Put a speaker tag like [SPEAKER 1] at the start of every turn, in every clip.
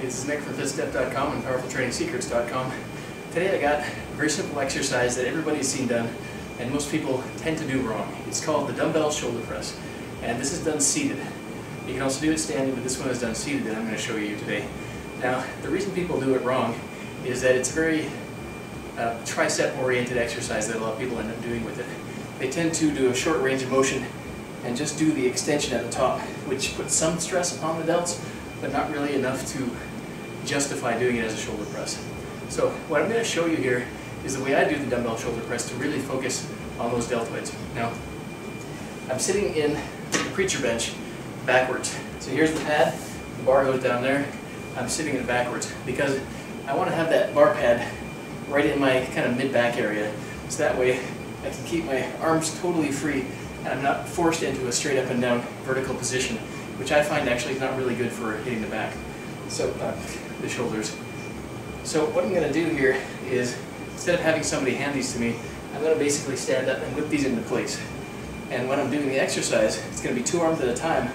[SPEAKER 1] This is Nick from FitStep.com and PowerfulTrainingSecrets.com. Today I got a very simple exercise that everybody's seen done and most people tend to do wrong. It's called the dumbbell shoulder press, and this is done seated. You can also do it standing, but this one is done seated that I'm going to show you today. Now, the reason people do it wrong is that it's a very tricep-oriented exercise that a lot of people end up doing with it. They tend to do a short range of motion and just do the extension at the top, which puts some stress upon the delts, but not really enough to justify doing it as a shoulder press. So what I'm going to show you here is the way I do the dumbbell shoulder press to really focus on those deltoids. Now, I'm sitting in the preacher bench backwards. So here's the pad, the bar goes down there, I'm sitting it backwards because I want to have that bar pad right in my kind of mid-back area, so that way I can keep my arms totally free and I'm not forced into a straight up and down vertical position, which I find actually is not really good for hitting the back, so the shoulders. So what I'm going to do here is, instead of having somebody hand these to me, I'm going to basically stand up and whip these into place. And when I'm doing the exercise, it's going to be 2 arms at a time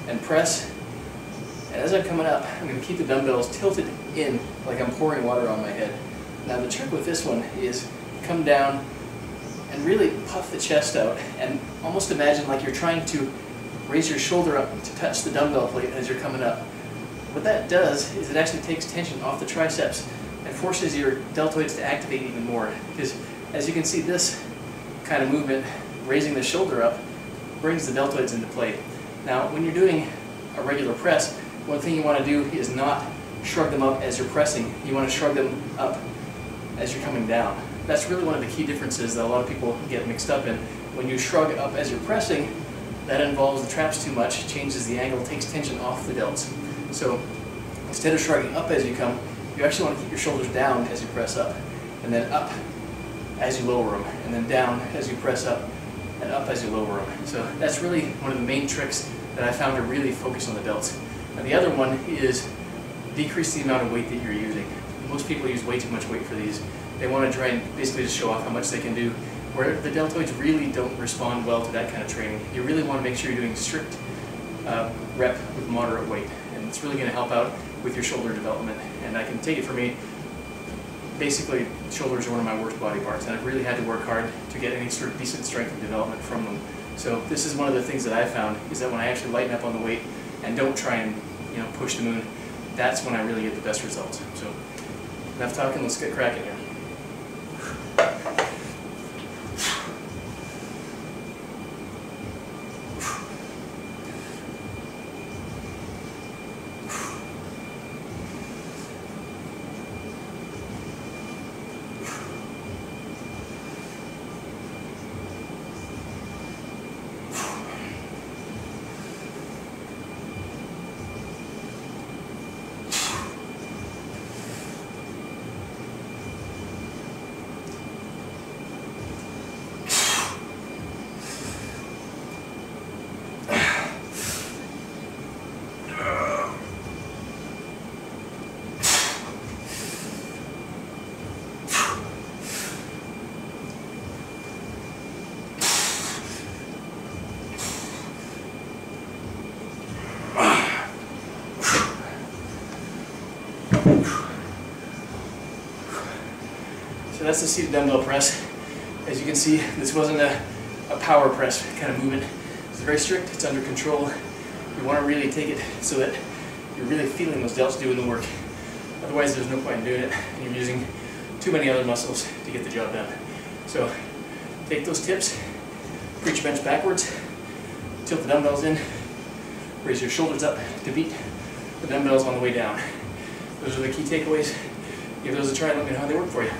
[SPEAKER 1] and press. And as I'm coming up, I'm going to keep the dumbbells tilted in like I'm pouring water on my head. Now the trick with this one is come down and really puff the chest out and almost imagine like you're trying to raise your shoulder up to touch the dumbbell plate as you're coming up. What that does is it actually takes tension off the triceps and forces your deltoids to activate even more. Because as you can see, this kind of movement, raising the shoulder up, brings the deltoids into play. Now when you're doing a regular press, one thing you want to do is not shrug them up as you're pressing. You want to shrug them up as you're coming down. That's really one of the key differences that a lot of people get mixed up in. When you shrug up as you're pressing, that involves the traps too much, changes the angle, takes tension off the delts. So instead of shrugging up as you come, you actually want to keep your shoulders down as you press up, and then up as you lower them, and then down as you press up, and up as you lower them. So that's really one of the main tricks that I found to really focus on the delts. And the other one is decrease the amount of weight that you're using. Most people use way too much weight for these. They want to try and basically just show off how much they can do, where the deltoids really don't respond well to that kind of training. You really want to make sure you're doing strict rep with moderate weight, and it's really going to help out with your shoulder development. And I can take it from me, basically shoulders are one of my worst body parts, and I've really had to work hard to get any sort of decent strength and development from them. So this is one of the things that I found, is that when I actually lighten up on the weight and don't try and push the moon, that's when I really get the best results. So enough talking, let's get cracking here. So that's the seated dumbbell press. As you can see, this wasn't a power press kind of movement. It's very strict, it's under control. You want to really take it so that you're really feeling those delts doing the work. Otherwise there's no point in doing it, and you're using too many other muscles to get the job done. So take those tips, preacher bench backwards, tilt the dumbbells in, raise your shoulders up to beat the dumbbells on the way down. Those are the key takeaways. Give those a try and let me know how they work for you.